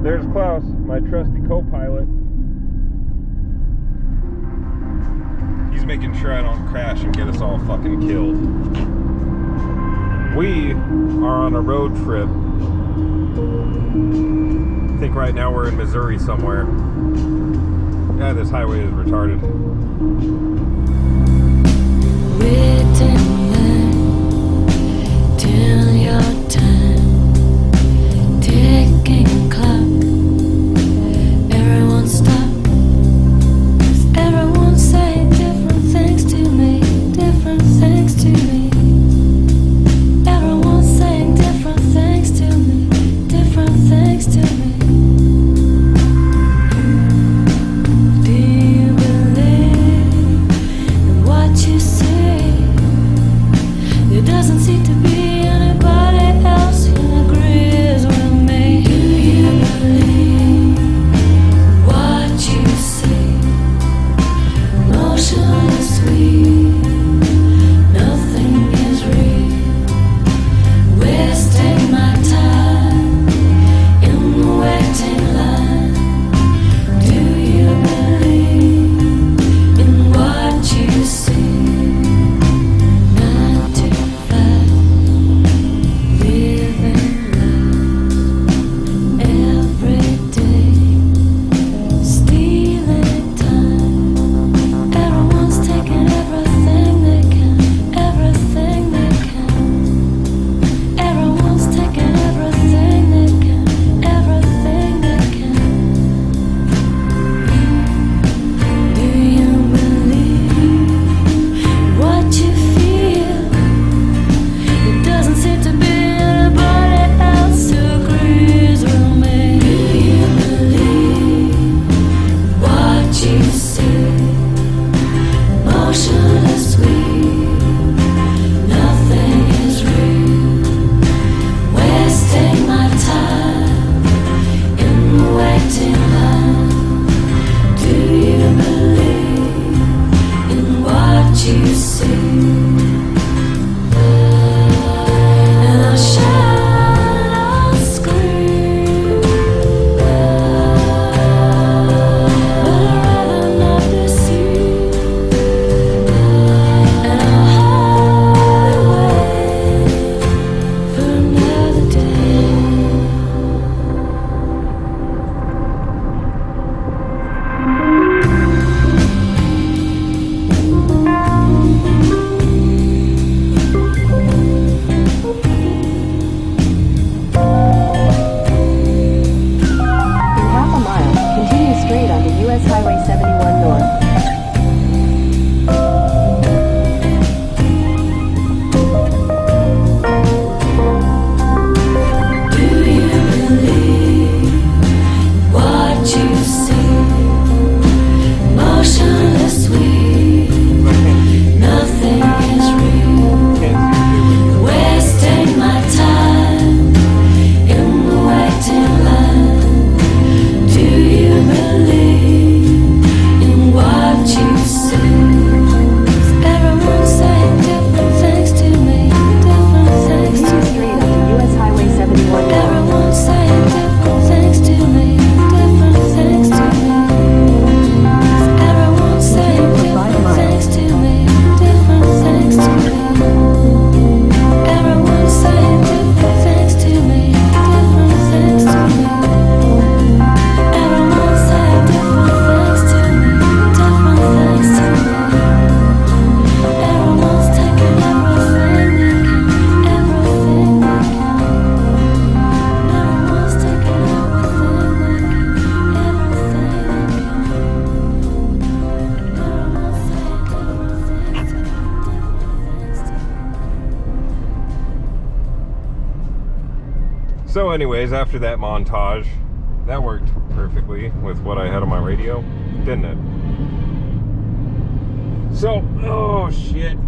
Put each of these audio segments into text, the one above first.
There's Klaus, my trusty co-pilot. He's making sure I don't crash and get us all fucking killed. We are on a road trip. I think right now we're in Missouri somewhere. Yeah, this highway is retarded. Till your time, ticking clock. Everyone stop, 'cause everyone's saying different things to me, different things to me. Everyone's saying different things to me, different things to me. Do you believe in what you say? There doesn't seem to be anybody else who agrees with me. Do you believe what you see? Emotionless sweet, nothing is real. Wasting my time in the waiting line. Do you believe in what you see? 9 to 5, living life every day, stealing time. Everyone's taking everything they can, everything they can. Everyone's taking everything they can, everything they can. Do you believe what you feel? It doesn't seem to be anybody else who agrees with me. Do you believe what you see? Emotionless sweet, nothing is real. Wasting my time in the waiting line. Do you believe in what you see? And I'll shout, I'll scream, but I'd rather not deceive. And I'll hide away for another day. In half a mile, continue straight onto US Highway 71 North. Do you believe what you see? Emotionless sweet, nothing is real. Wasting my time in the waiting line. Do you believe in what you see? 'Cause everyone's saying different things to me, different things to Continue me. straight onto US Highway 71 North. Everyone's saying different things to me, different things to me. 'Cause everyone's saying different things to me, different things to me. Everyone's saying different things to me, different things to me. Everyone's saying different things to me, different things to me. Everyone's taking everything they can, everything they can. Everyone's taking everything they can, everything they can. Everyone's saying different things to me, different things to me. So anyways, after that montage, that worked perfectly with what I had on my radio, didn't it? So, oh shit.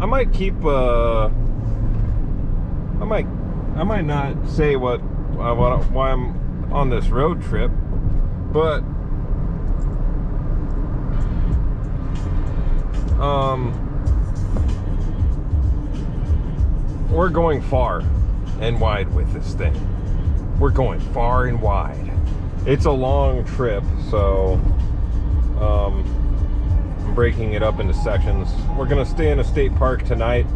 I might keep, I might not say why I'm on this road trip, but we're going far and wide with this thing. we're going far and wide. It's a long trip, so I'm breaking it up into sections. We're gonna stay in a state park tonight.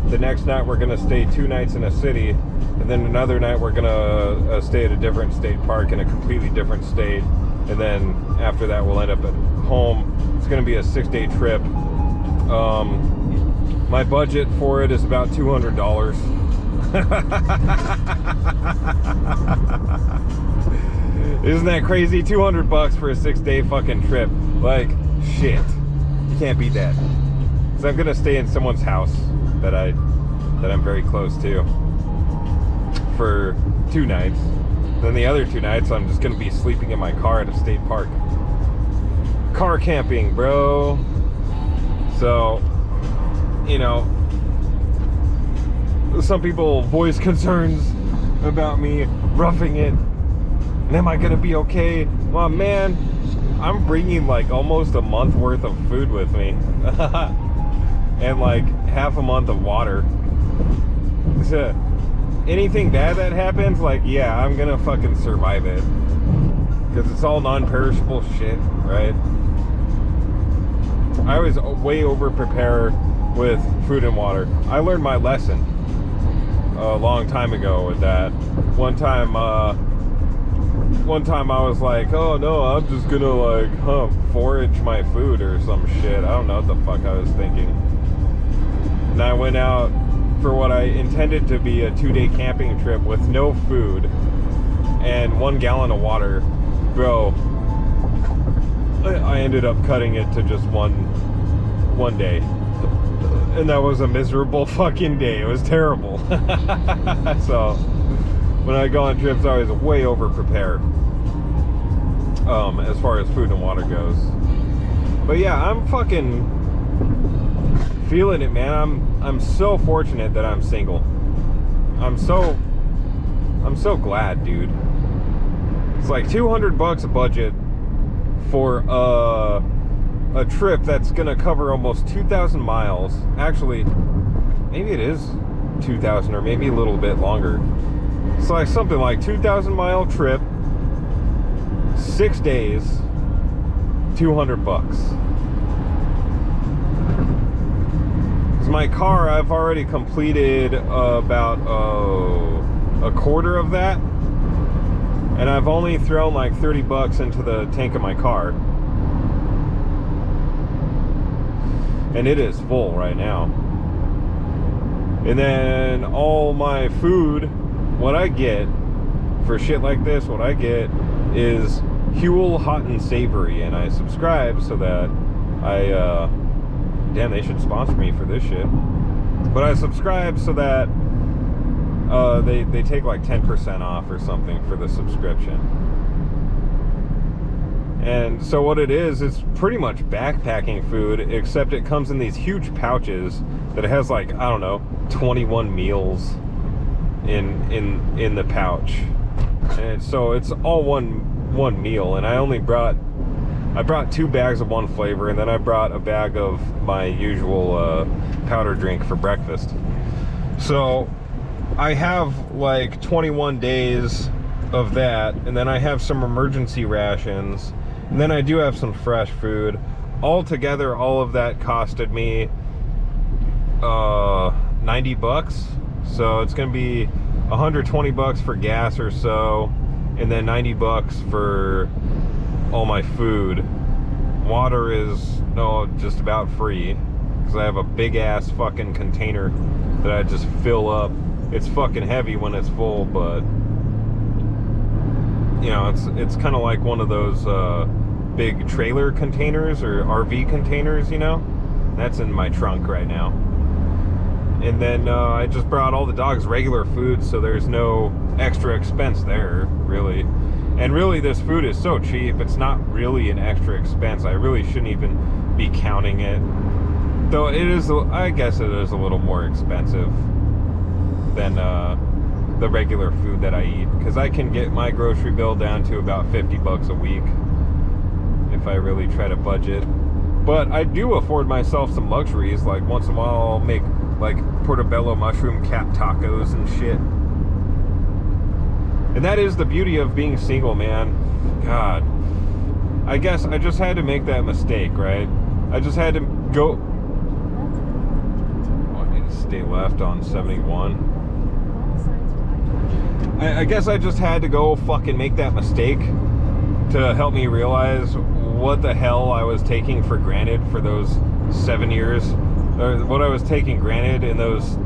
The next night we're gonna stay 2 nights in a city, and then another night we're gonna stay at a different state park in a completely different state, and then after that we'll end up at home. It's gonna be a 6-day trip. My budget for it is about $200. Isn't that crazy? $200 for a 6-day fucking trip. Like, shit. You can't beat that. So I'm gonna stay in someone's house that I'm very close to for 2 nights. Then the other 2 nights I'm just gonna be sleeping in my car at a state park. Car camping, bro. So, you know, some people voice concerns about me roughing it. And am I gonna be okay? Well, man, I'm bringing like almost a month worth of food with me. And like half a month of water. So anything bad that happens, like, yeah, I'm gonna fucking survive it. Because it's all non-perishable shit, right? I was way over prepared with food and water. I learned my lesson a long time ago with that. One time I was like, oh no, I'm just gonna like forage my food or some shit. I don't know what the fuck I was thinking. And I went out for what I intended to be a 2-day camping trip with no food and 1 gallon of water. Bro, I ended up cutting it to just one day. And that was a miserable fucking day. It was terrible. So when I go on trips, I was way over prepared as far as food and water goes. But yeah, I'm fucking feeling it, man. I'm so fortunate that I'm single. I'm so glad, dude. It's like $200 a budget for a trip that's gonna cover almost 2,000 miles. Actually, maybe it is 2,000 or maybe a little bit longer. It's like something like 2,000 mile trip, 6 days, $200. Because my car, I've already completed about a quarter of that, and I've only thrown like $30 into the tank of my car. And it is full right now. And then all my food, what I get for shit like this, what I get is Huel Hot and Savory, and I subscribe so that I damn, they should sponsor me for this shit. But I subscribe so that they take like 10% off or something for the subscription. And so what it is, it's pretty much backpacking food, except it comes in these huge pouches that it has like, I don't know, 21 meals in the pouch. And so it's all one meal, and I brought 2 bags of one flavor, and then I brought a bag of my usual powder drink for breakfast. So I have like 21 days of that, and then I have some emergency rations, and then I do have some fresh food. Altogether, all of that costed me $90. So it's gonna be $120 for gas or so, and then $90 for all my food. Water is just about free, because I have a big ass fucking container that I just fill up. It's fucking heavy when it's full, but you know, it's kind of like one of those big trailer containers or RV containers, you know. That's in my trunk right now. And then I just brought all the dogs regular food, so there's no extra expense there, really. And really, this food is so cheap, it's not really an extra expense. I really shouldn't even be counting it. Though it is, I guess it is a little more expensive than the regular food that I eat. Because I can get my grocery bill down to about $50 a week if I really try to budget. But I do afford myself some luxuries. Like once in a while I'll make like portobello mushroom cap tacos and shit. And that is the beauty of being single, man. God. I guess I just had to make that mistake, right? I just had to go... Oh, I need to stay left on 71. I guess I just had to go fucking make that mistake to help me realize what the hell I was taking for granted for those 7 years. Or what I was taking granted in those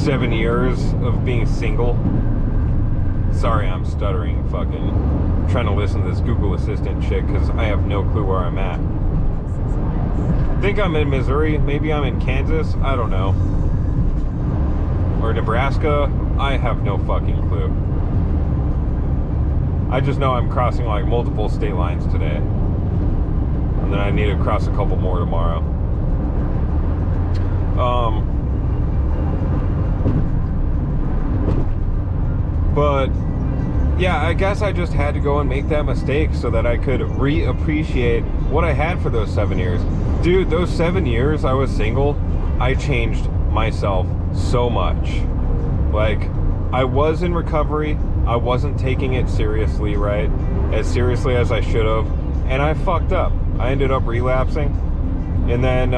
7 years of being single. Sorry, I'm stuttering, fucking trying to listen to this Google Assistant shit because I have no clue where I'm at. I think I'm in Missouri, maybe I'm in Kansas, I don't know. Or Nebraska, I have no fucking clue. I just know I'm crossing like multiple state lines today. And then I need to cross a couple more tomorrow. But yeah, I guess I just had to go and make that mistake so that I could reappreciate what I had for those 7 years. Dude, those 7 years I was single, I changed myself so much. Like, I was in recovery, I wasn't taking it seriously, right? As seriously as I should have, and I fucked up. I ended up relapsing, and then,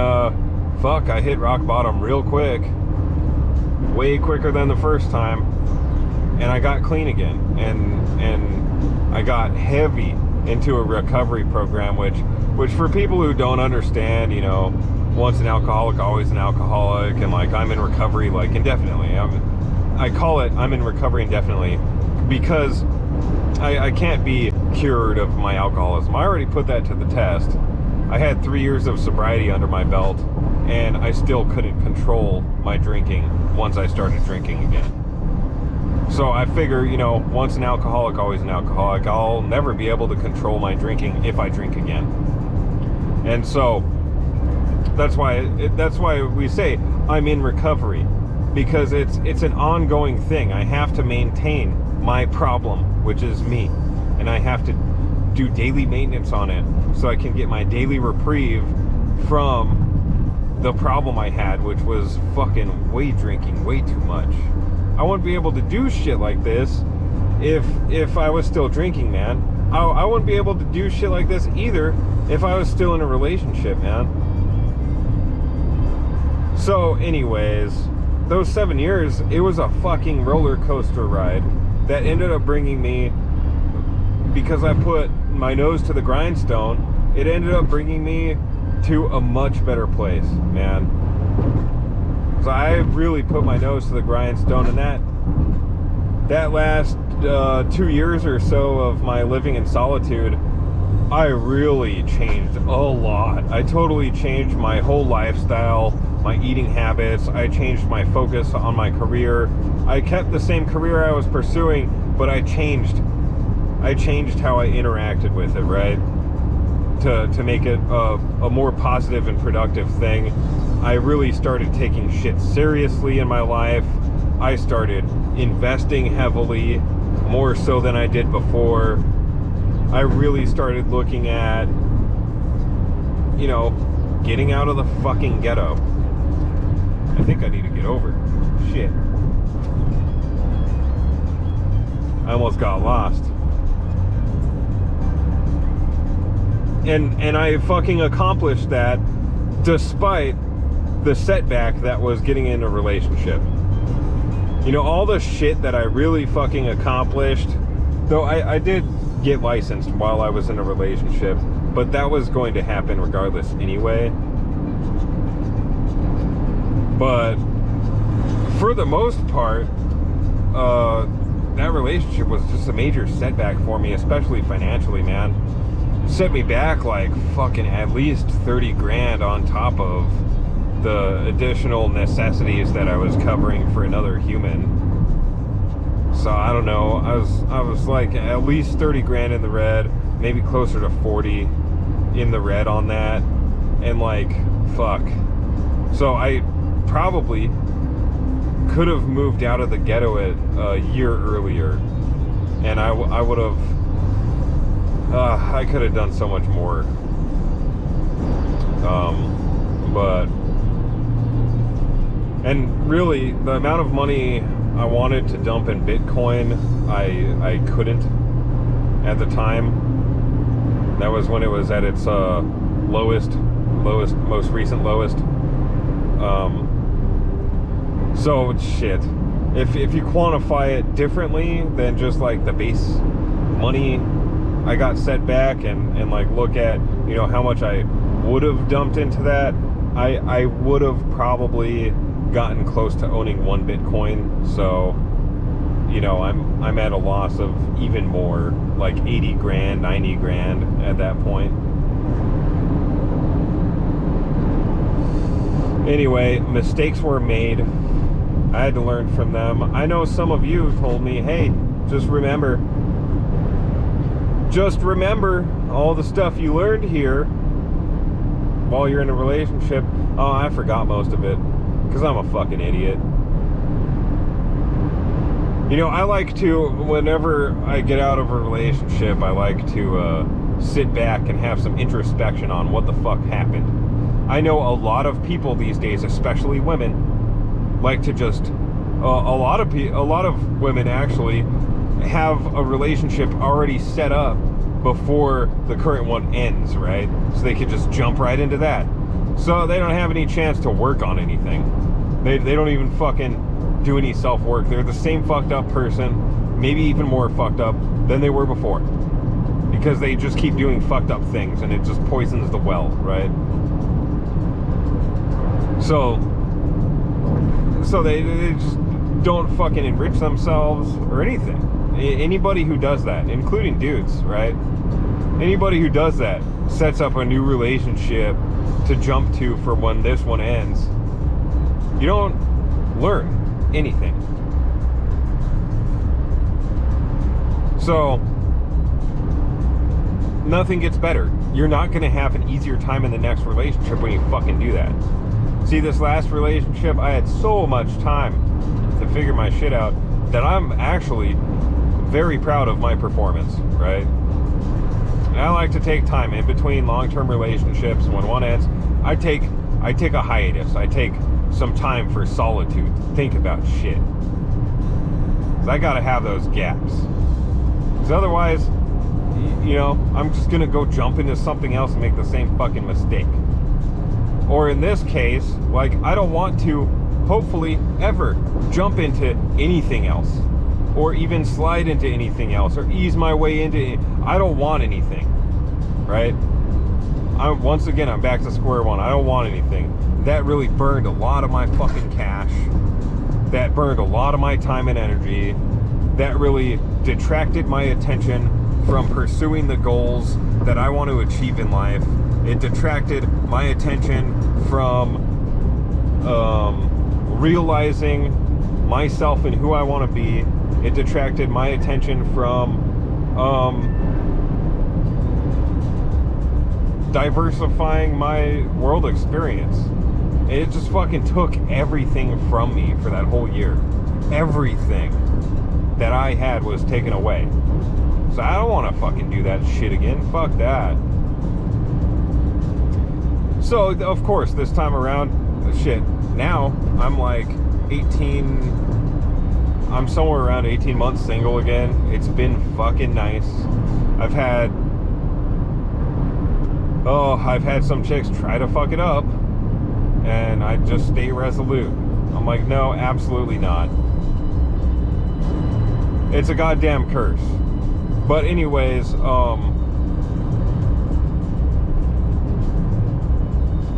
fuck, I hit rock bottom real quick. Way quicker than the first time. And I got clean again, and I got heavy into a recovery program, which for people who don't understand, you know, once an alcoholic, always an alcoholic, and like I'm in recovery like indefinitely. I call it I'm in recovery indefinitely because I can't be cured of my alcoholism. I already put that to the test. I had 3 years of sobriety under my belt, and I still couldn't control my drinking once I started drinking again. So I figure, you know, once an alcoholic, always an alcoholic. I'll never be able to control my drinking if I drink again. And so that's why we say I'm in recovery, because it's an ongoing thing. I have to maintain my problem, which is me, and I have to do daily maintenance on it so I can get my daily reprieve from the problem I had, which was fucking drinking way too much. I wouldn't be able to do shit like this if I was still drinking, man. I wouldn't be able to do shit like this either if I was still in a relationship, man. So anyways, those 7 years, it was a fucking roller coaster ride that ended up bringing me, because I put my nose to the grindstone, it ended up bringing me to a much better place, man. So I really put my nose to the grindstone, and that last 2 years or so of my living in solitude, I really changed a lot. I totally changed my whole lifestyle, my eating habits. I changed my focus on my career. I kept the same career I was pursuing, but I changed how I interacted with it, right? To make it a more positive and productive thing. I really started taking shit seriously in my life. I started investing heavily, more so than I did before. I really started looking at, you know, getting out of the fucking ghetto. I think I need to get over. Shit. I almost got lost. And I fucking accomplished that despite the setback that was getting in a relationship. You know, all the shit that I really fucking accomplished, though I did get licensed while I was in a relationship, but that was going to happen regardless anyway. But for the most part, that relationship was just a major setback for me, especially financially, man. It set me back like fucking at least 30 grand on top of the additional necessities that I was covering for another human. So I don't know, I was like at least 30 grand in the red, maybe closer to 40 in the red on that, and like fuck. So I probably could have moved out of the ghetto a year earlier, and I would have I could have done so much more. But and really, the amount of money I wanted to dump in Bitcoin. I couldn't at the time. That was when it was at its most recent lowest. So shit. If you quantify it differently than just like the base money I got set back and like look at, you know, how much I would have dumped into that, I would have probably gotten close to owning 1 Bitcoin. So, you know, I'm at a loss of even more, like 80 grand, 90 grand at that point. Anyway, mistakes were made. I had to learn from them. I know some of you told me, hey, just remember all the stuff you learned here while you're in a relationship. Oh, I forgot most of it because I'm a fucking idiot. You know, I like to, whenever I get out of a relationship, I like to sit back and have some introspection on what the fuck happened. I know a lot of people these days, especially women, like to just a lot of women actually have a relationship already set up before the current one ends, right? So they could just jump right into that. So they don't have any chance to work on anything. They don't even fucking do any self-work. They're the same fucked up person, maybe even more fucked up than they were before, because they just keep doing fucked up things and it just poisons the well, right? So they just don't fucking enrich themselves or anything. Anybody who does that, including dudes, right? Anybody who does that sets up a new relationship to jump to for when this one ends. You don't learn anything. So nothing gets better. You're not going to have an easier time in the next relationship when you fucking do that. See, this last relationship, I had so much time to figure my shit out that I'm actually very proud of my performance, right? And I like to take time in between long-term relationships. When one ends, I take a hiatus. I take some time for solitude to think about shit. 'Cause I gotta have those gaps. 'Cause otherwise, you know, I'm just gonna go jump into something else and make the same fucking mistake. Or in this case, like, I don't want to, hopefully, ever jump into anything else. Or even slide into anything else. Or ease my way into it. I don't want anything. Right? Once again, I'm back to square one. I don't want anything. That really burned a lot of my fucking cash. That burned a lot of my time and energy. That really detracted my attention from pursuing the goals that I want to achieve in life. It detracted my attention from realizing myself and who I want to be. It detracted my attention from diversifying my world experience. It just fucking took everything from me for that whole year. Everything that I had was taken away. So I don't want to fucking do that shit again. Fuck that. So, of course, this time around, shit, now I'm like 18, I'm somewhere around 18 months single again. It's been fucking nice. I've had some chicks try to fuck it up, and I just stay resolute. I'm like, no, absolutely not. It's a goddamn curse. But anyways,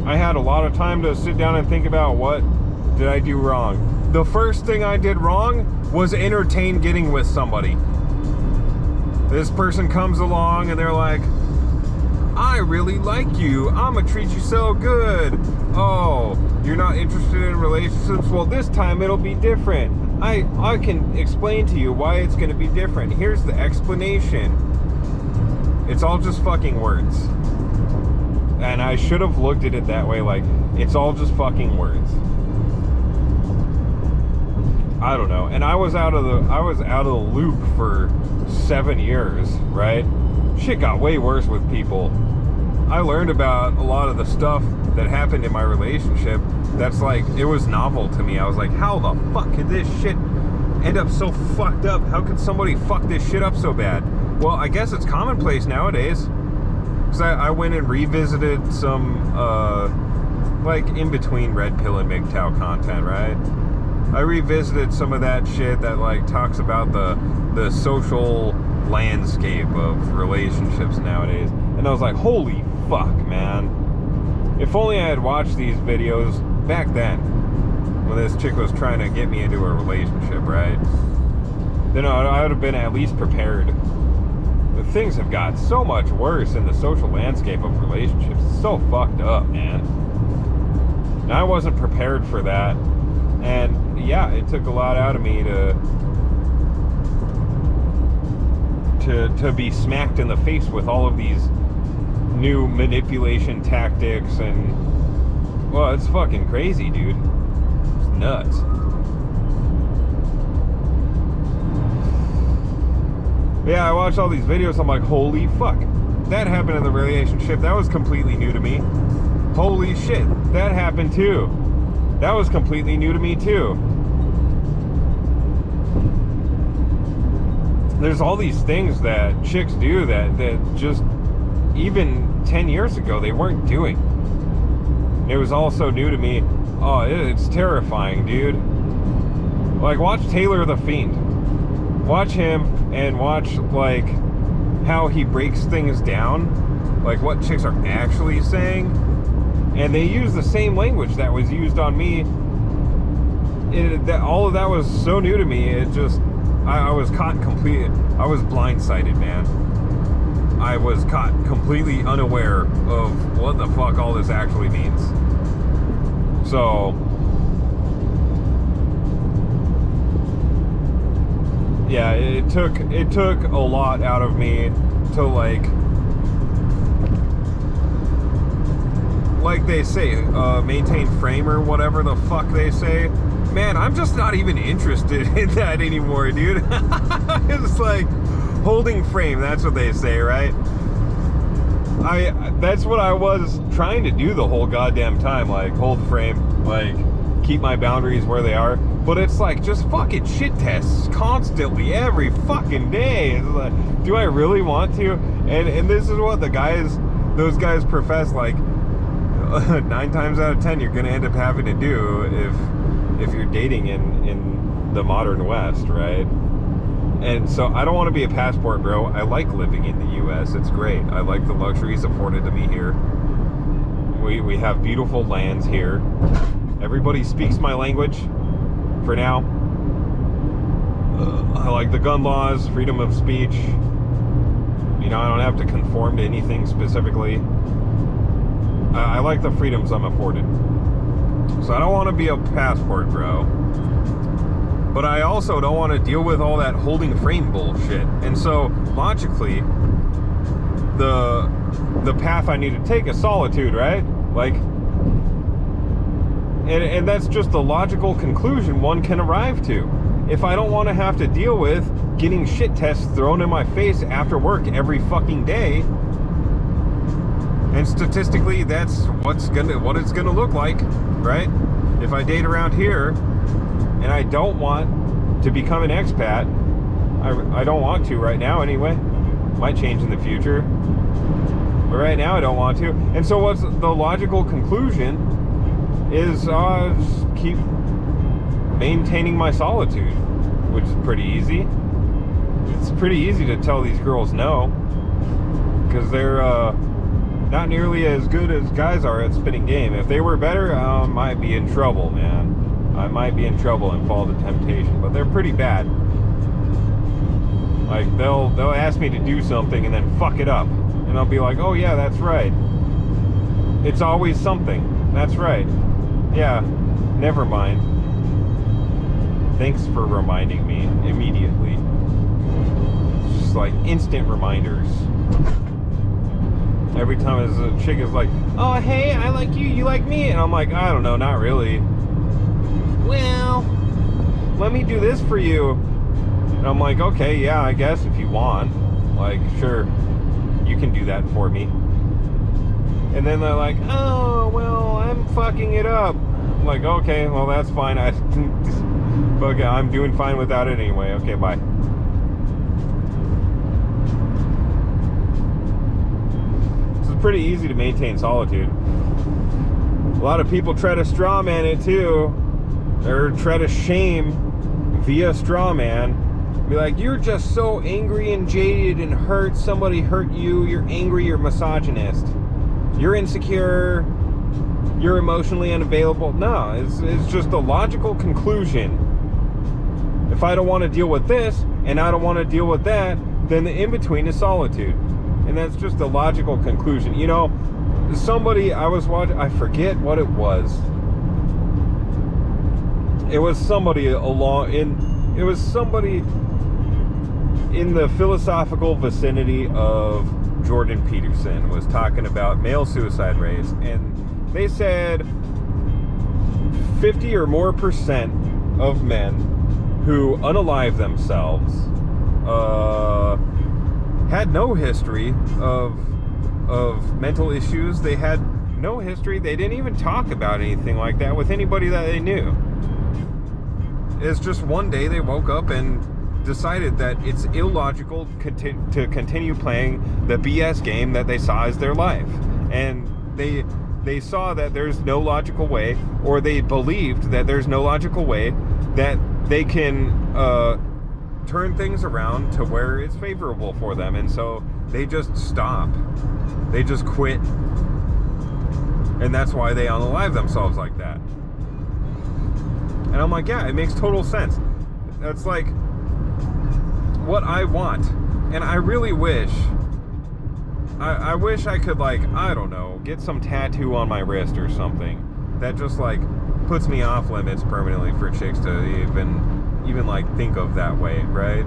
I had a lot of time to sit down and think about what did I do wrong. The first thing I did wrong was entertain getting with somebody. This person comes along and they're like, I really like you. I'm gonna treat you so good. Oh, you're not interested in relationships? Well, this time it'll be different. I can explain to you why it's gonna be different. Here's the explanation. It's all just fucking words. And I should have looked at it that way, like, it's all just fucking words. I don't know. And I was out of the loop for 7 years, right? Shit got way worse with people. I learned about a lot of the stuff that happened in my relationship that's like, it was novel to me. I was like, how the fuck could this shit end up so fucked up? How could somebody fuck this shit up so bad? Well, I guess it's commonplace nowadays. Because I went and revisited some, like, in-between Red Pill and MGTOW content, right? I revisited some of that shit that, like, talks about the social landscape of relationships nowadays. And I was like, holy fuck, man. If only I had watched these videos back then, when this chick was trying to get me into a relationship, right? Then I would have been at least prepared. But things have got so much worse in the social landscape of relationships. It's so fucked up, man. And I wasn't prepared for that. And yeah, it took a lot out of me to be smacked in the face with all of these new manipulation tactics. And well, it's fucking crazy, dude. It's nuts. Yeah, I watched all these videos. I'm like, holy fuck, that happened in the relationship. That was completely new to me. Holy shit, that happened too. That was completely new to me too. There's all these things that chicks do that just even 10 years ago they weren't doing. It was all so new to me. Oh, it's terrifying, dude. Like, watch Taylor the Fiend. Watch him and watch, like, how he breaks things down, like what chicks are actually saying, and they use the same language that was used on me. All of that was so new to me. It just, I was caught completely, I was blindsided, man. I was caught completely unaware of what the fuck all this actually means. So yeah, it took a lot out of me to, like they say, maintain frame or whatever the fuck they say. Man, I'm just not even interested in that anymore, dude. It's like holding frame, that's what they say, right? That's what I was trying to do the whole goddamn time, like hold frame, like keep my boundaries where they are. But it's like just fucking shit tests constantly every fucking day. It's like, do I really want to? And this is what those guys profess, like 9 times out of 10 you're gonna end up having to do if you're dating in the modern West, right? And so I don't want to be a passport bro. I like living in the US. It's great. I like the luxuries afforded to me here. We have beautiful lands here. Everybody speaks my language for now. I like the gun laws, freedom of speech. You know, I don't have to conform to anything specifically. I like the freedoms I'm afforded. So I don't want to be a passport bro. But I also don't want to deal with all that holding frame bullshit. And so, logically, the path I need to take is solitude, right? Like, and that's just the logical conclusion one can arrive to. If I don't want to have to deal with getting shit tests thrown in my face after work every fucking day, and statistically that's what it's gonna look like, right? If I date around here, and I don't want to become an expat. I don't want to right now anyway. Might change in the future. But right now I don't want to. And so what's the logical conclusion is just keep maintaining my solitude, which is pretty easy. It's pretty easy to tell these girls no, because they're not nearly as good as guys are at spitting game. If they were better, I might be in trouble, man. I might be in trouble and fall to temptation, but they're pretty bad. Like, they'll ask me to do something and then fuck it up. And I'll be like, oh yeah, that's right. It's always something. That's right. Yeah, never mind. Thanks for reminding me immediately. It's just like instant reminders. Every time a chick is like, oh hey, I like you, you like me. And I'm like, I don't know, not really. Well, let me do this for you. And I'm like, okay, yeah, I guess if you want. Like, sure, you can do that for me. And then they're like, oh, well, I'm fucking it up. I'm like, okay, well, that's fine. Okay, I'm doing fine without it anyway. Okay, bye. This is pretty easy to maintain solitude. A lot of people try to straw man it too, or try to shame via straw man. Be like, you're just so angry and jaded and hurt. Somebody hurt you. You're angry. You're misogynist. You're insecure. You're emotionally unavailable. No, it's just a logical conclusion. If I don't want to deal with this and I don't want to deal with that, then the in-between is solitude. And that's just a logical conclusion. You know, somebody I was watching, I forget what it was. It was somebody in the philosophical vicinity of Jordan Peterson was talking about male suicide rates, and they said 50 or more % of men who unalive themselves had no history of mental issues. They had no history. They didn't even talk about anything like that with anybody that they knew. It's just one day they woke up and decided that it's illogical to continue playing the BS game that they saw as their life. And they saw that there's no logical way, or they believed that there's no logical way that they can turn things around to where it's favorable for them. And so they just stop. They just quit. And that's why they unalive themselves like that. And I'm like, yeah, it makes total sense. That's like what I want. And I really wish I wish I could, like, I don't know, get some tattoo on my wrist or something that just, like, puts me off limits permanently for chicks to even like think of that way, right?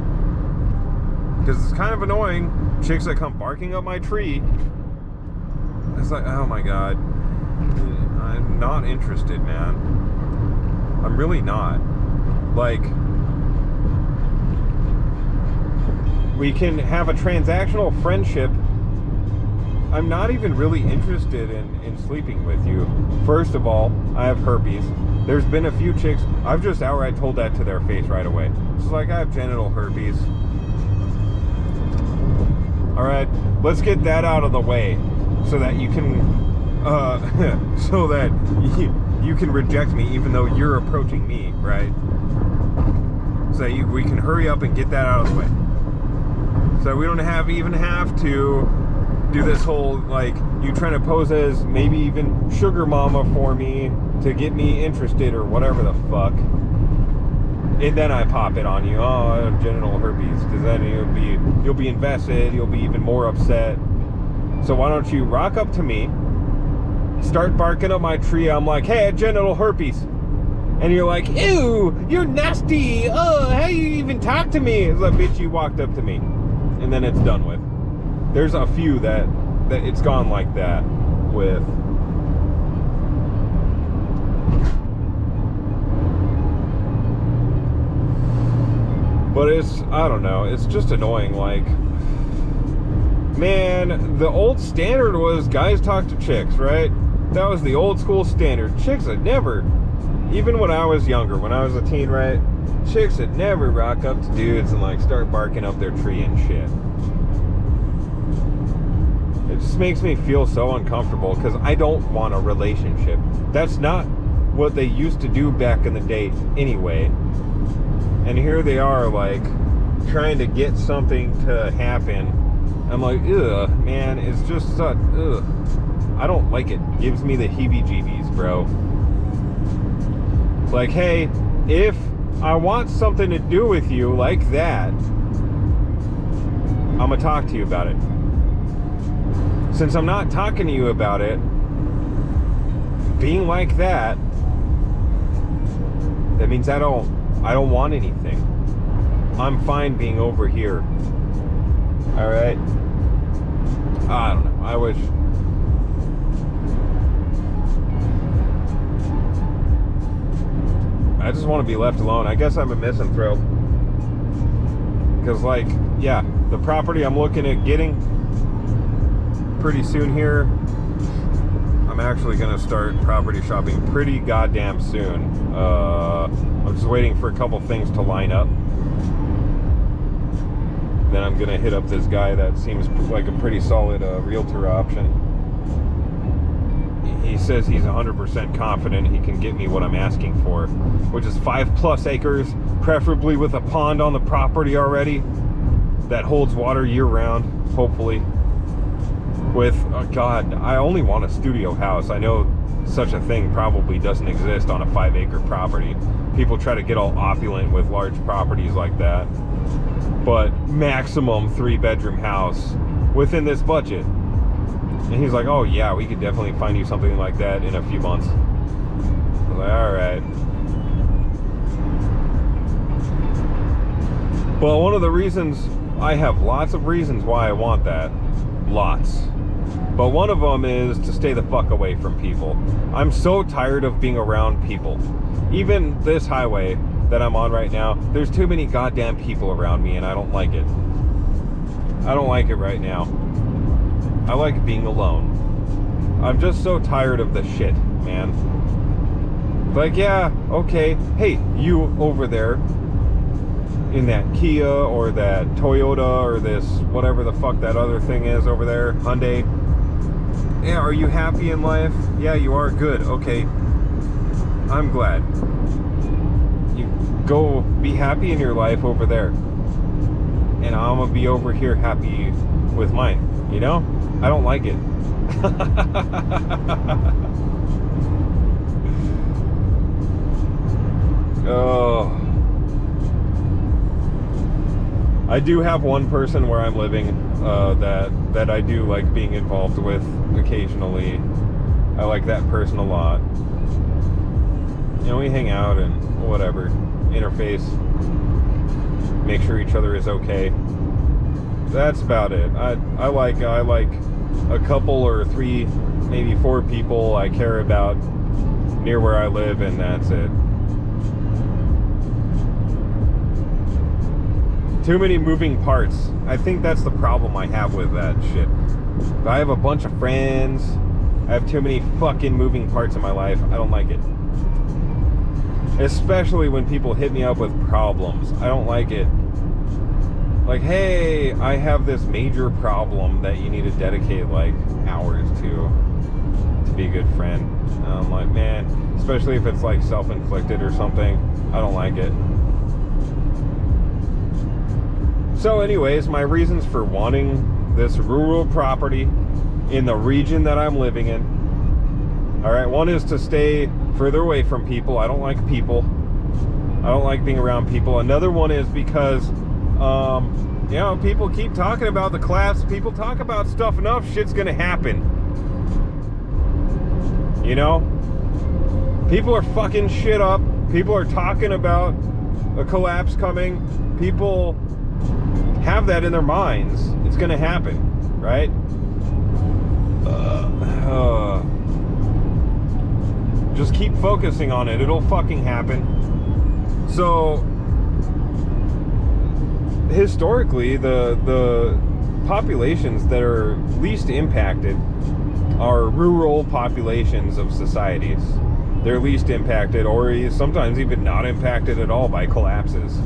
Because it's kind of annoying, chicks that come barking up my tree. It's like, oh my god, I'm not interested, man. I'm really not. Like, we can have a transactional friendship. I'm not even really interested in sleeping with you. First of all, I have herpes. There's been a few chicks, I've just outright told that to their face right away. It's like, I have genital herpes. Alright, let's get that out of the way so that you can, so that you can reject me even though you're approaching me, right? So we can hurry up and get that out of the way. So we don't even have to do this whole, like, you trying to pose as maybe even sugar mama for me to get me interested or whatever the fuck. And then I pop it on you. Oh, I have genital herpes. Because then you'll be invested. You'll be even more upset. So why don't you rock up to me, start barking up my tree. I'm like, hey, I have genital herpes. And you're like, ew, you're nasty. Oh, how you even talk to me? It's like, bitch, you walked up to me. And then it's done with. There's a few that it's gone like that with. But it's, I don't know, it's just annoying. Like, man, the old standard was guys talk to chicks, right? That was the old school standard. Chicks had never, even when I was younger, when I was a teen, right? Chicks would never rock up to dudes and, like, start barking up their tree and shit. It just makes me feel so uncomfortable because I don't want a relationship. That's not what they used to do back in the day anyway. And here they are, like, trying to get something to happen. I'm like, ugh, man, it's just such, ugh. I don't like it. It gives me the heebie-jeebies, bro. Like, hey, if I want something to do with you like that, I'm gonna talk to you about it. Since I'm not talking to you about it, being like that, that means I don't want anything. I'm fine being over here. Alright? I don't know. I wish. I just want to be left alone. I guess I'm a misanthrope. Because, like, yeah, the property I'm looking at getting pretty soon here, I'm actually gonna start property shopping pretty goddamn soon. I'm just waiting for a couple things to line up. Then I'm gonna hit up this guy that seems like a pretty solid realtor option. He says he's 100% confident he can get me what I'm asking for, which is 5+ acres, preferably with a pond on the property already that holds water year round, hopefully. With, God, I only want a studio house. I know such a thing probably doesn't exist on a 5-acre property. People try to get all opulent with large properties like that. But maximum 3-bedroom house within this budget. And he's like, oh yeah, we could definitely find you something like that in a few months. I was like, alright. Well, one of the reasons, I have lots of reasons why I want that. Lots. But one of them is to stay the fuck away from people. I'm so tired of being around people. Even this highway that I'm on right now, there's too many goddamn people around me and I don't like it. I don't like it right now. I like being alone. I'm just so tired of the shit, man. Like, yeah, okay. Hey, you over there in that Kia or that Toyota or this whatever the fuck that other thing is over there, Hyundai. Yeah, are you happy in life? Yeah, you are. Good. Okay. I'm glad. You go be happy in your life over there. And I'm gonna be over here happy with mine, you know? I don't like it. Oh. I do have one person where I'm living that I do like being involved with occasionally. I like that person a lot. You know, we hang out and whatever, interface, make sure each other is okay. That's about it. I like a couple or 3, maybe 4 people I care about near where I live, and that's it. Too many moving parts. I think that's the problem I have with that shit. I have a bunch of friends. I have too many fucking moving parts in my life. I don't like it. Especially when people hit me up with problems. I don't like it. Like, hey, I have this major problem that you need to dedicate like hours to be a good friend. And I'm like, man, especially if it's like self-inflicted or something, I don't like it. So anyways, my reasons for wanting this rural property in the region that I'm living in. Alright, one is to stay further away from people. I don't like people. I don't like being around people. Another one is because you know, people keep talking about the collapse. People talk about stuff enough, shit's gonna happen. You know? People are fucking shit up. People are talking about a collapse coming. People have that in their minds. It's gonna happen, right? Just keep focusing on it. It'll fucking happen. So historically, the populations that are least impacted are rural populations of societies. They're least impacted, or sometimes even not impacted at all by collapses.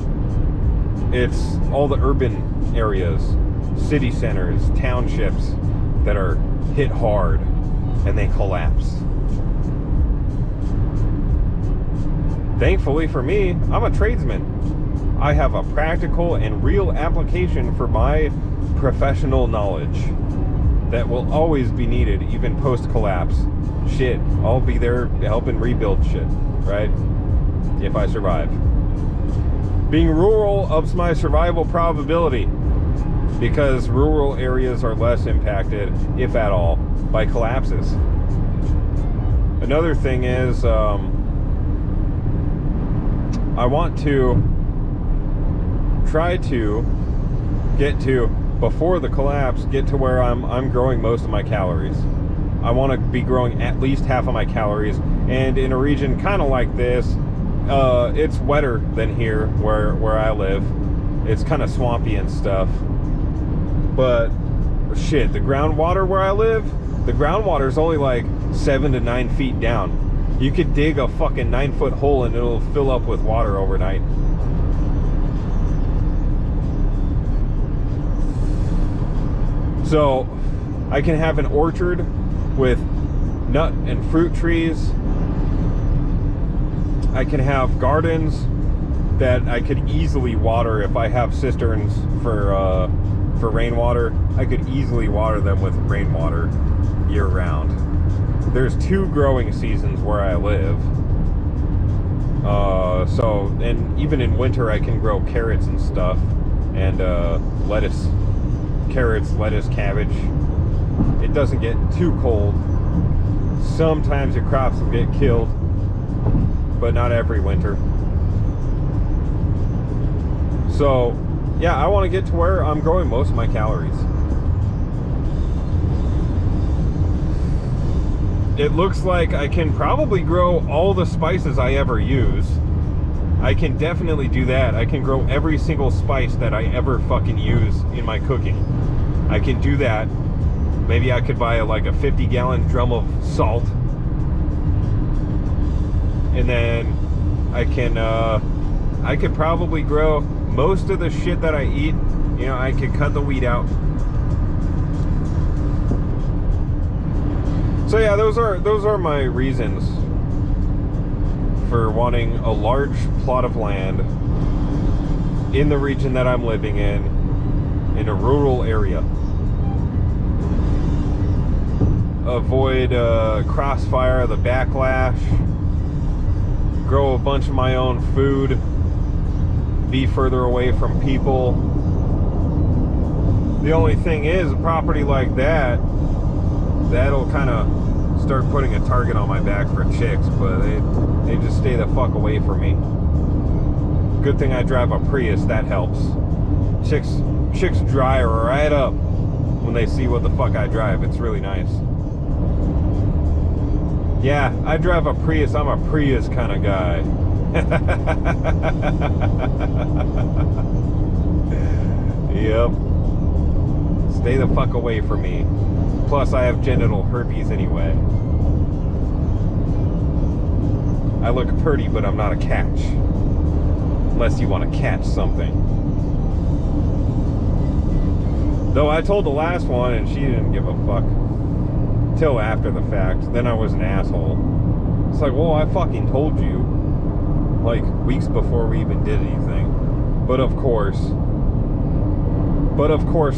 It's all the urban areas, city centers, townships that are hit hard and they collapse. Thankfully for me, I'm a tradesman. I have a practical and real application for my professional knowledge that will always be needed, even post-collapse. Shit, I'll be there helping rebuild shit, right? If I survive. Being rural ups my survival probability because rural areas are less impacted, if at all, by collapses. Another thing is, I want to try to get to, before the collapse, get to where I'm growing most of my calories. I want to be growing at least half of my calories, and in a region kind of like this, it's wetter than here where I live. It's kind of swampy and stuff, but shit, the groundwater where I live, the groundwater is only like 7 to 9 feet down. You could dig a fucking 9-foot hole and it'll fill up with water overnight. So I can have an orchard with nut and fruit trees. I can have gardens that I could easily water if I have cisterns for rainwater. I could easily water them with rainwater year round. There's 2 growing seasons where I live. And even in winter I can grow carrots and stuff, and lettuce. Carrots, lettuce, cabbage. It doesn't get too cold. Sometimes your crops will get killed, but not every winter. So, yeah, I want to get to where I'm growing most of my calories. It looks like I can probably grow all the spices I ever use. I can definitely do that. I can grow every single spice that I ever fucking use in my cooking. I can do that. Maybe I could buy like a 50-gallon drum of salt. And then I could probably grow most of the shit that I eat. You know, I could cut the weed out. So yeah, those are my reasons for wanting a large plot of land in the region that I'm living in a rural area. Avoid crossfire, the backlash, grow a bunch of my own food, be further away from people. The only thing is, a property like that, that'll kind of start putting a target on my back for chicks, but they just stay the fuck away from me. Good thing I drive a Prius, that helps. Chicks dry right up when they see what the fuck I drive. It's really nice. Yeah, I drive a Prius. I'm a Prius kind of guy. Yep. Stay the fuck away from me. Plus, I have genital herpes anyway. I look pretty, but I'm not a catch. Unless you want to catch something. Though I told the last one and she didn't give a fuck. Till after the fact. Then I was an asshole. It's like, well, I fucking told you. Like, weeks before we even did anything. But of course,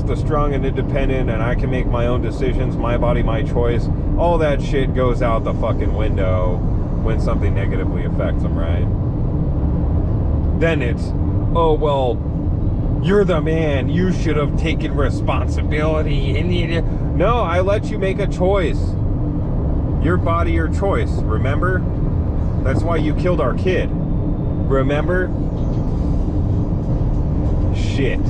the strong and independent, and I can make my own decisions, my body, my choice, all that shit goes out the fucking window when something negatively affects them, right? Then it's, oh, well, you're the man, you should have taken responsibility. No, I let you make a choice. Your body, your choice, remember? That's why you killed our kid. Remember? Shit.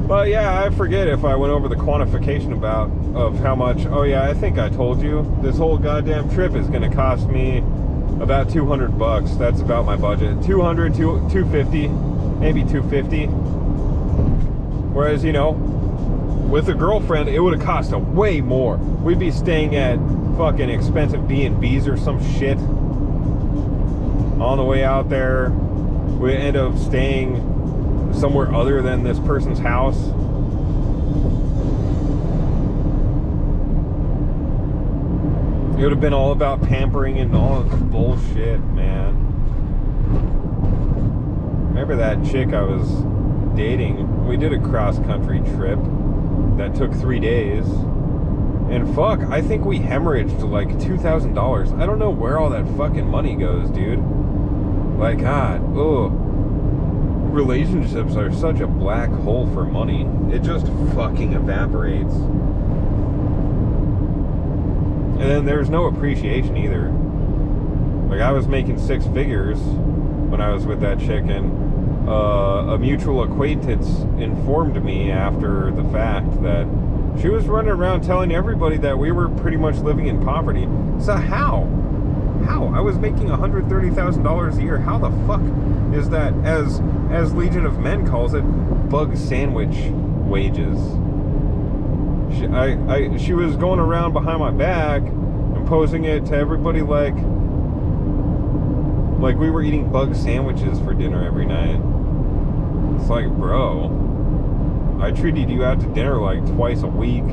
But yeah, I forget if I went over the quantification of how much. Oh yeah, I think I told you. This whole goddamn trip is gonna cost me about $200. That's about my budget. 200, 250, maybe 250. Whereas, you know, with a girlfriend, it would have cost a way more. We'd be staying at fucking expensive B&Bs or some shit. On the way out there, we end up staying somewhere other than this person's house. It would have been all about pampering and all of this bullshit, man. Remember that chick I was dating? We did a cross-country trip that took 3 days. And fuck, I think we hemorrhaged like $2,000. I don't know where all that fucking money goes, dude. Like, God, ugh. Relationships are such a black hole for money. It just fucking evaporates. And then there's no appreciation either. Like, I was making 6 figures when I was with that chick, and a mutual acquaintance informed me after the fact that she was running around telling everybody that we were pretty much living in poverty. So how? I was making $130,000 a year. How the fuck is that, as Legion of Men calls it, bug sandwich wages. She was going around behind my back and posing it to everybody like we were eating bug sandwiches for dinner every night. It's like, bro, I treated you out to dinner like twice a week.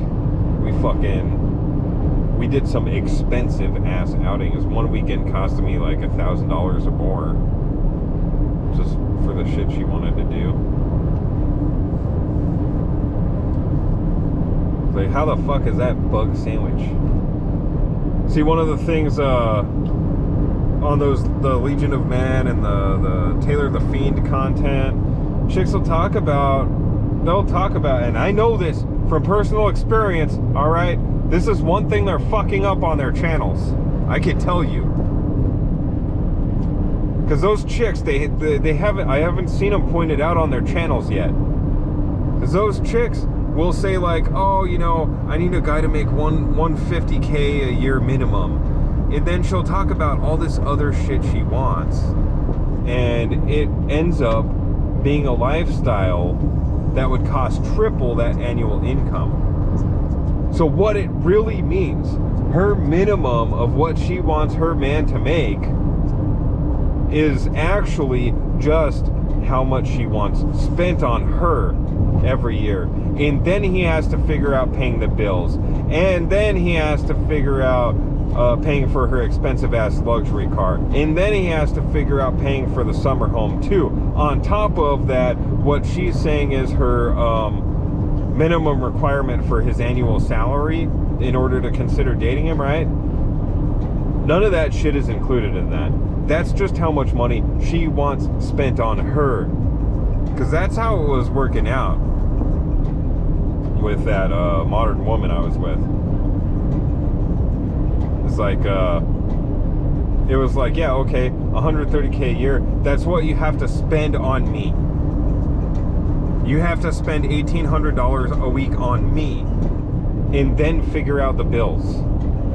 We did some expensive ass outings. One weekend costed me like $1,000 or more, just for the shit she wanted to do. Like, how the fuck is that bug sandwich? See, one of the things on the Legion of Man and the Taylor the Fiend content, chicks will talk about, and I know this from personal experience, alright? This is one thing they're fucking up on their channels. I can tell you. Because those chicks, they haven't, I haven't seen them pointed out on their channels yet. Because those chicks will say like, oh, you know, I need a guy to make $150K a year minimum. And then she'll talk about all this other shit she wants. And it ends up being a lifestyle that would cost triple that annual income. So what it really means, her minimum of what she wants her man to make is actually just how much she wants spent on her every year. And then he has to figure out paying the bills. And then he has to figure out paying for her expensive ass luxury car. And then he has to figure out paying for the summer home too. On top of that, what she's saying is her minimum requirement for his annual salary in order to consider dating him, right? None of that shit is included in that. That's just how much money she wants spent on her. Because that's how it was working out with that modern woman I was with. It's like, it was like, yeah, okay, $130K a year, that's what you have to spend on me. You have to spend $1,800 a week on me, and then figure out the bills,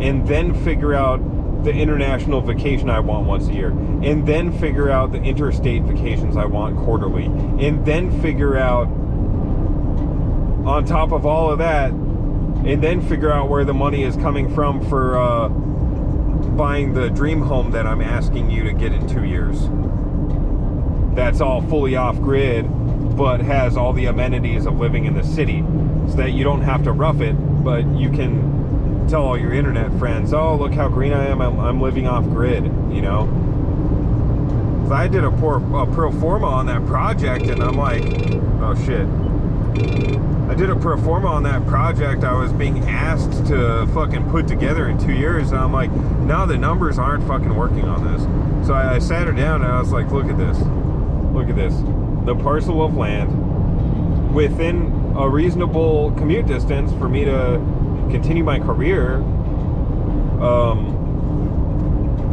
and then figure out the international vacation I want once a year, and then figure out the interstate vacations I want quarterly, and then figure out, on top of all of that, and then figure out where the money is coming from for buying the dream home that I'm asking you to get in 2 years. That's all fully off-grid, but has all the amenities of living in the city, so that you don't have to rough it, but you can tell all your internet friends, oh, look how green I am, I'm living off-grid, you know? So I did a pro forma on that project, and I'm like, oh shit. I did a pro forma on that project I was being asked to fucking put together in 2 years, and I'm like, no, the numbers aren't fucking working on this. So I sat her down and I was like, look at this. Look at this. The parcel of land within a reasonable commute distance for me to continue my career,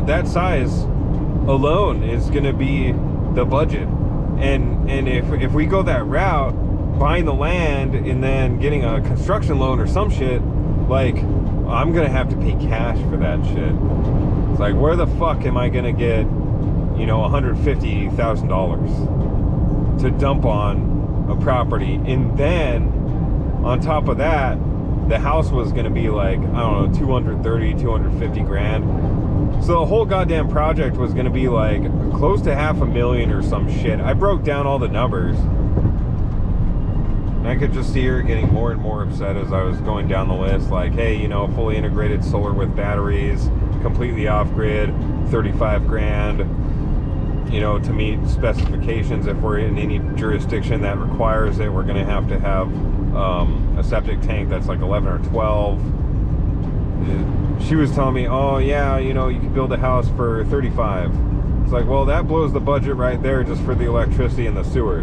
that size alone is going to be the budget. And if we go that route, buying the land and then getting a construction loan or some shit, like, I'm gonna have to pay cash for that shit. It's like, where the fuck am I gonna get, you know, $150,000 to dump on a property? And then on top of that, the house was gonna be like, I don't know, 230, 250 grand. So the whole goddamn project was gonna be like close to $500,000 or some shit. I broke down all the numbers. I could just see her getting more and more upset as I was going down the list, like, hey, you know, fully integrated solar with batteries, completely off-grid, 35 grand, you know, to meet specifications. If we're in any jurisdiction that requires it, we're going to have a septic tank that's like 11 or 12. She was telling me, oh yeah, you know, you could build a house for 35. It's like, well, that blows the budget right there just for the electricity and the sewer.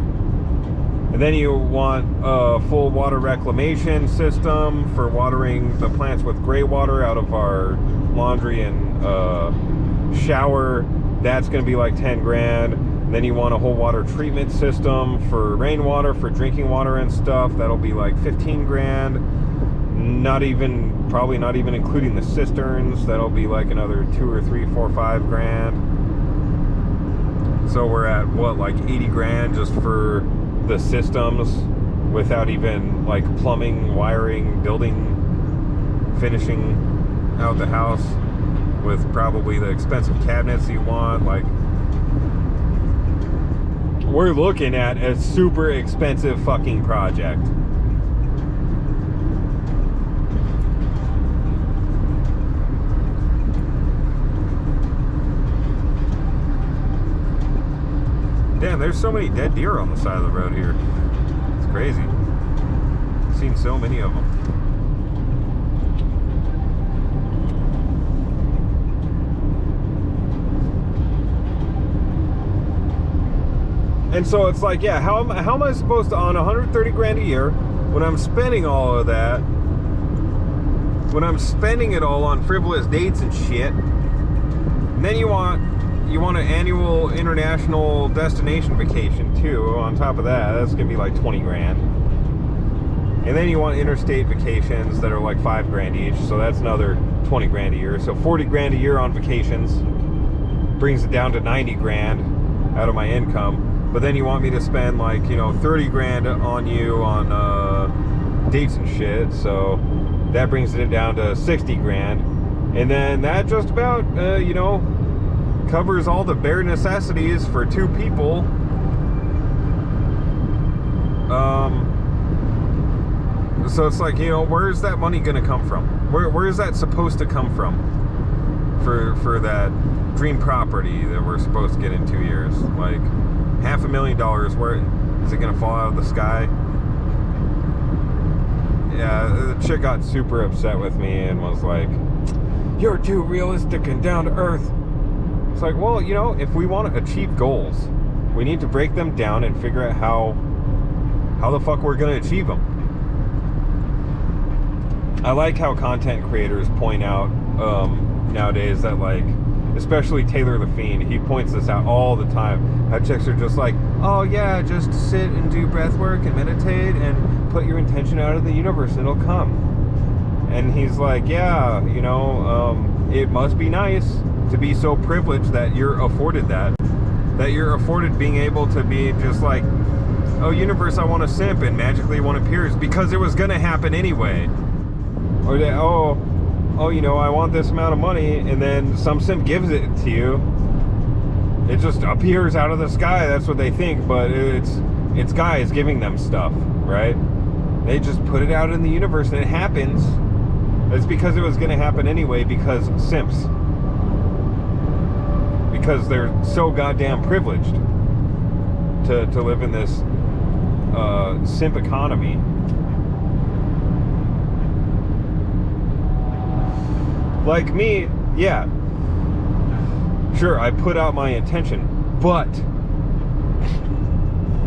And then you want a full water reclamation system for watering the plants with gray water out of our laundry and shower. That's going to be like 10 grand. And then you want a whole water treatment system for rainwater, for drinking water and stuff. That'll be like 15 grand. Probably not even including the cisterns. That'll be like another 2 or 3, 4, 5 grand. So we're at what, like 80 grand just for the systems without even like plumbing, wiring, building, finishing out the house with probably the expensive cabinets you want. Like, we're looking at a super expensive fucking project. Damn, there's so many dead deer on the side of the road here. It's crazy. I've seen so many of them. And so it's like, yeah, how am I supposed to, on 130 grand a year, when I'm spending all of that, when I'm spending it all on frivolous dates and shit, and then you want an annual international destination vacation too on top of that. That's gonna be like 20 grand. And then you want interstate vacations that are like 5 grand each, so that's another 20 grand a year. So 40 grand a year on vacations brings it down to 90 grand out of my income. But then you want me to spend like, 30 grand on you on dates and shit, so that brings it down to 60 grand. And then that just about covers all the bare necessities for 2 people. So it's like, where's that money gonna come from? Where is that supposed to come from for that dream property that we're supposed to get in 2 years? Like, $500,000, where is it gonna fall out of the sky? Yeah, the chick got super upset with me and was like, "You're too realistic and down to earth." It's like, well, if we want to achieve goals, we need to break them down and figure out how the fuck we're going to achieve them. I like how content creators point out nowadays that, like, especially Taylor the Fiend, he points this out all the time. How chicks are just like, oh yeah, just sit and do breath work and meditate and put your intention out of the universe and it'll come. And he's like, yeah, it must be nice to be so privileged that you're afforded that you're afforded being able to be just like, oh universe, I want a simp, and magically one appears because it was gonna happen anyway. Or that, I want this amount of money, and then some simp gives it to you. It just appears out of the sky. That's what they think, but it's guys giving them stuff, right? They just put it out in the universe and it happens. It's because it was going to happen anyway, because simps. Because they're so goddamn privileged to live in this simp economy. Like me, yeah, sure, I put out my intention, but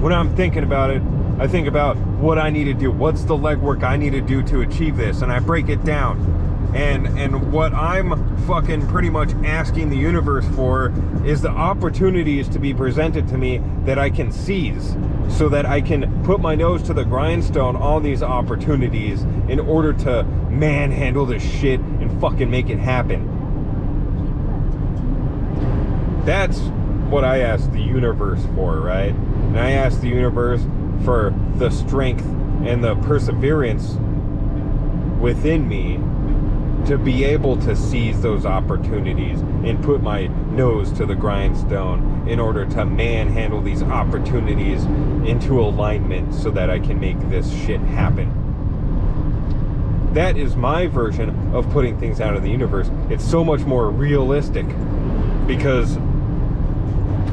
when I'm thinking about it, I think about what I need to do, what's the legwork I need to do to achieve this, and I break it down. And what I'm fucking pretty much asking the universe for is the opportunities to be presented to me that I can seize, so that I can put my nose to the grindstone on these opportunities in order to manhandle this shit and fucking make it happen. That's what I asked the universe for, right? And I asked the universe for the strength and the perseverance within me to be able to seize those opportunities and put my nose to the grindstone in order to manhandle these opportunities into alignment so that I can make this shit happen. That is my version of putting things out of the universe. It's so much more realistic because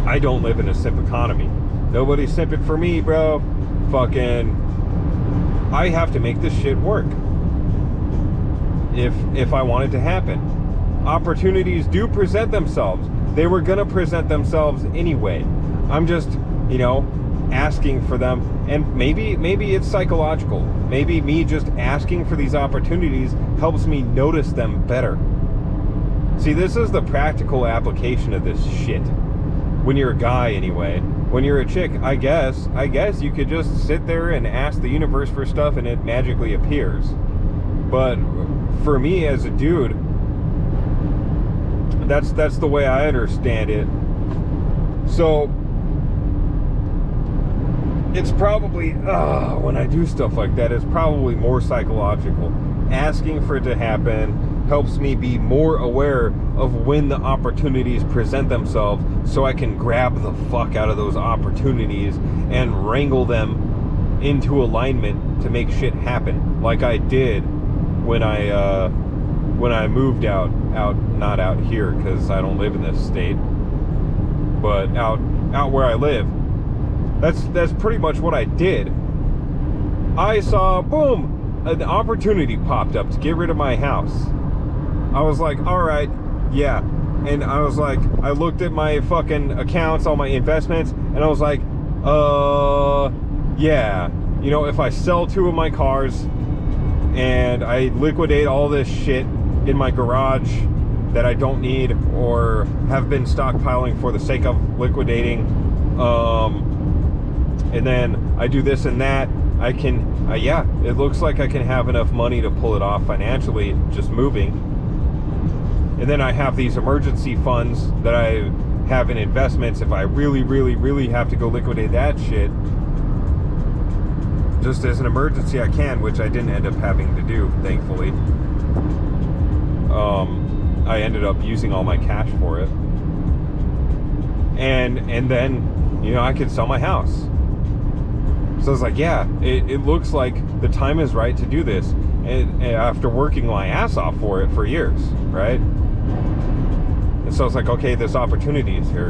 I don't live in a simp economy. Nobody's simping for me, bro. Fucking, I have to make this shit work if I want it to happen. Opportunities do present themselves. They were gonna present themselves anyway. I'm just, asking for them, and maybe it's psychological. Maybe me just asking for these opportunities helps me notice them better. See, this is the practical application of this shit. When you're a guy, anyway. When you're a chick, I guess you could just sit there and ask the universe for stuff and it magically appears. But for me as a dude, that's the way I understand it. So it's probably, when I do stuff like that, it's probably more psychological. Asking for it to happen helps me be more aware of when the opportunities present themselves, so I can grab the fuck out of those opportunities and wrangle them into alignment to make shit happen, like I did when I moved out, not out here, because I don't live in this state, but out where I live. That's pretty much what I did. I saw, boom, an opportunity popped up to get rid of my house. I was like, all right, yeah. And I was like, I looked at my fucking accounts, all my investments, and I was like, yeah. You know, if I sell 2 of my cars and I liquidate all this shit in my garage that I don't need or have been stockpiling for the sake of liquidating, and then I do this and that, I can, yeah, it looks like I can have enough money to pull it off financially, just moving. And then I have these emergency funds that I have in investments if I really, really, really have to go liquidate that shit. Just as an emergency I can, which I didn't end up having to do, thankfully. I ended up using all my cash for it. And then, you know, I could sell my house. So I was like, yeah, it looks like the time is right to do this. And after working my ass off for it for years, right? And so it's like, okay, this opportunity is here.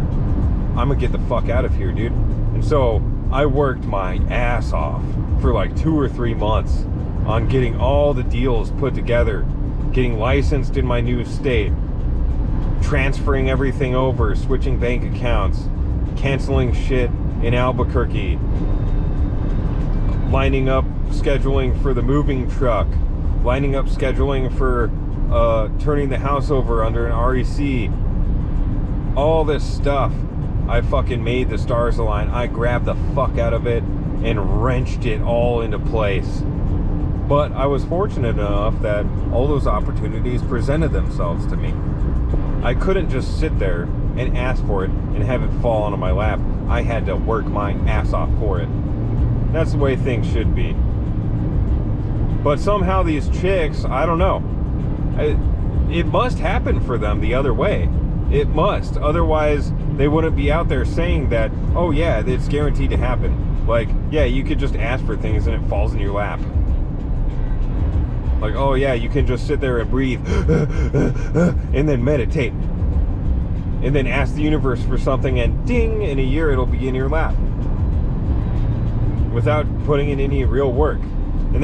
I'm gonna get the fuck out of here, dude. And so I worked my ass off for like 2 or 3 months on getting all the deals put together, getting licensed in my new state, transferring everything over, switching bank accounts, canceling shit in Albuquerque, lining up scheduling for the moving truck, lining up scheduling for turning the house over under an REC. All this stuff, I fucking made the stars align. I grabbed the fuck out of it and wrenched it all into place. But I was fortunate enough that all those opportunities presented themselves to me. I couldn't just sit there and ask for it and have it fall onto my lap. I had to work my ass off for it. That's the way things should be. But somehow these chicks, I don't know, it must happen for them the other way. It must. Otherwise, they wouldn't be out there saying that, oh yeah, it's guaranteed to happen. Like, yeah, you could just ask for things and it falls in your lap. Like, oh yeah, you can just sit there and breathe and then meditate. And then ask the universe for something and ding, in a year it'll be in your lap. Without putting in any real work. And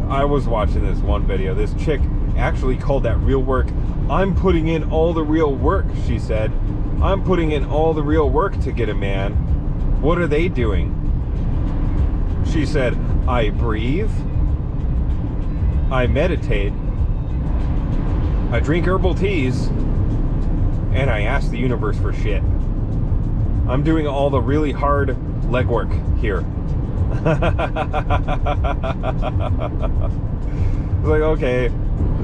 I was watching this one video. This chick actually called that real work. I'm putting in all the real work, she said. I'm putting in all the real work to get a man. What are they doing? She said, I breathe. I meditate. I drink herbal teas. And I ask the universe for shit. I'm doing all the really hard legwork here. It's like, okay,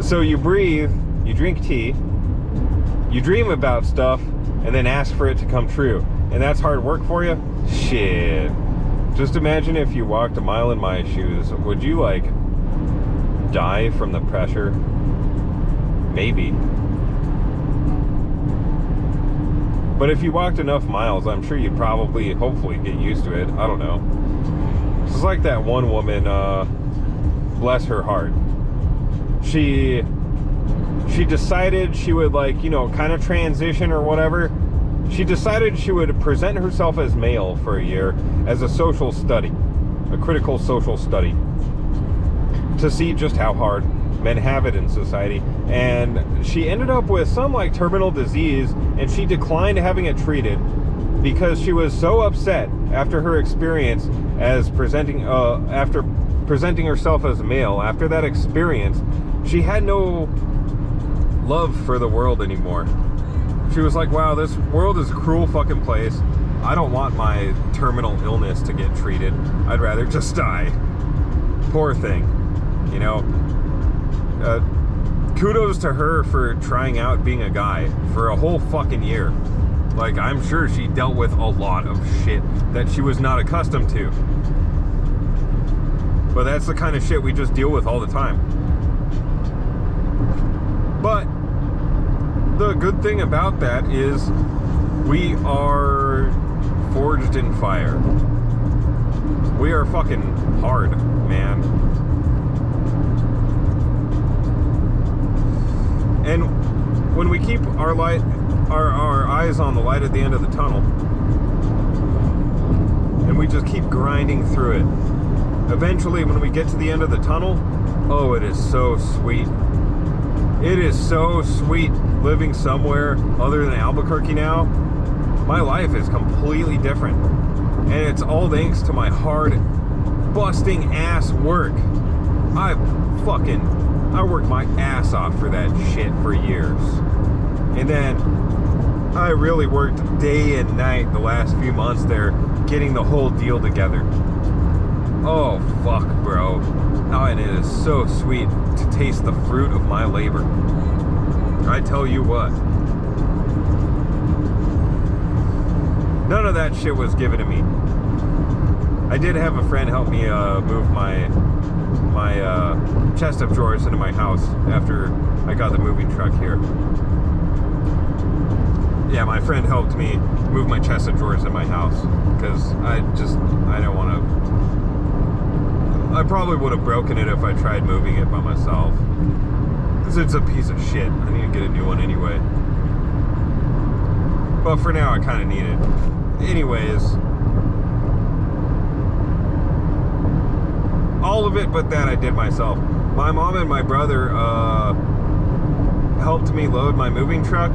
so you breathe, you drink tea, you dream about stuff, and then ask for it to come true. And that's hard work for you? Shit. Just imagine if you walked a mile in my shoes. Would you, like, die from the pressure? Maybe. But if you walked enough miles, I'm sure you'd probably, hopefully, get used to it. I don't know. It's like that one woman, bless her heart. She decided she would, like, you know, kind of transition or whatever. She decided she would present herself as male for a year as a social study, a critical social study, to see just how hard men have it in society. And she ended up with some, like, terminal disease, and she declined having it treated because she was so upset after her experience as after presenting herself as a male. After that experience, she had no love for the world anymore. She was like, wow, this world is a cruel fucking place. I don't want my terminal illness to get treated. I'd rather just die. Poor thing, you know. Kudos to her for trying out being a guy for a whole fucking year. Like, I'm sure she dealt with a lot of shit that she was not accustomed to. But that's the kind of shit we just deal with all the time. But the good thing about that is we are forged in fire. We are fucking hard, man. And when we keep our eyes on the light at the end of the tunnel, and we just keep grinding through it, eventually when we get to the end of the tunnel, oh, it is so sweet. It is so sweet living somewhere other than Albuquerque now. My life is completely different. And it's all thanks to my hard, busting ass work. I worked my ass off for that shit for years. And then I really worked day and night the last few months there, getting the whole deal together. Oh, fuck, bro. Oh, and it is so sweet to taste the fruit of my labor. I tell you what. None of that shit was given to me. I did have a friend help me move my chest of drawers into my house after I got the moving truck here. Yeah, my friend helped me move my chest of drawers in my house because I don't want to. I probably would have broken it if I tried moving it by myself. Because it's a piece of shit. I need to get a new one anyway. But for now, I kind of need it. Anyways. All of it but that I did myself. My mom and my brother helped me load my moving truck.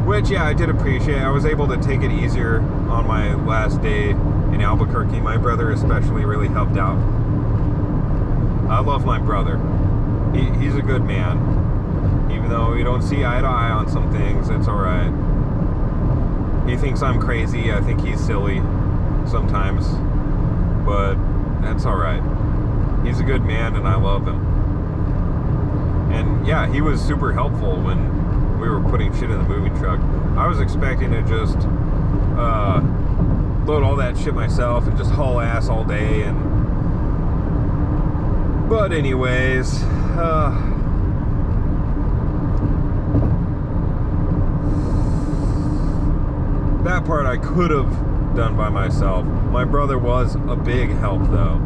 Which, yeah, I did appreciate. I was able to take it easier on my last day in Albuquerque. My brother especially really helped out. I love my brother. He's a good man. Even though we don't see eye to eye on some things, it's alright. He thinks I'm crazy. I think he's silly sometimes. But that's alright. He's a good man and I love him. And yeah, he was super helpful when we were putting shit in the moving truck. I was expecting to just load all that shit myself and just haul ass all day. But anyways, that part I could have done by myself. My brother was a big help though.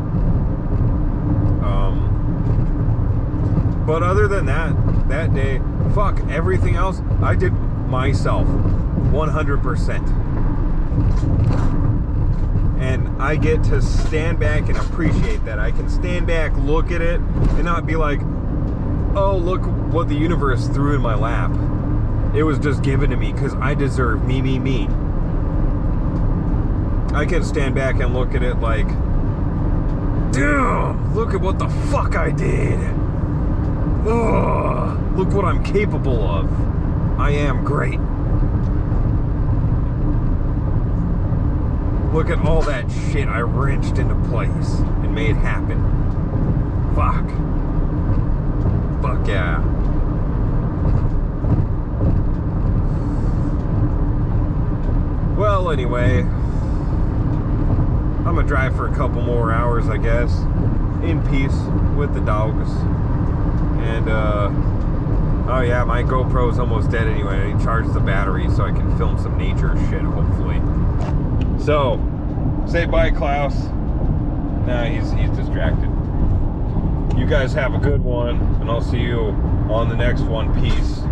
But other than that day, fuck, everything else I did myself 100%. And I get to stand back and appreciate that. I can stand back, look at it, and not be like, oh, look what the universe threw in my lap. It was just given to me because I deserve me. I can stand back and look at it like, damn, look at what the fuck I did. Ugh, look what I'm capable of. I am great. Look at all that shit I wrenched into place and made happen. Fuck. Fuck yeah. Well, anyway, I'm gonna drive for a couple more hours, I guess, in peace with the dogs. And, oh yeah, my GoPro's almost dead anyway. I need to charge the battery so I can film some nature shit, hopefully. So, say bye, Klaus. Nah, he's distracted. You guys have a good one, and I'll see you on the next one. Peace.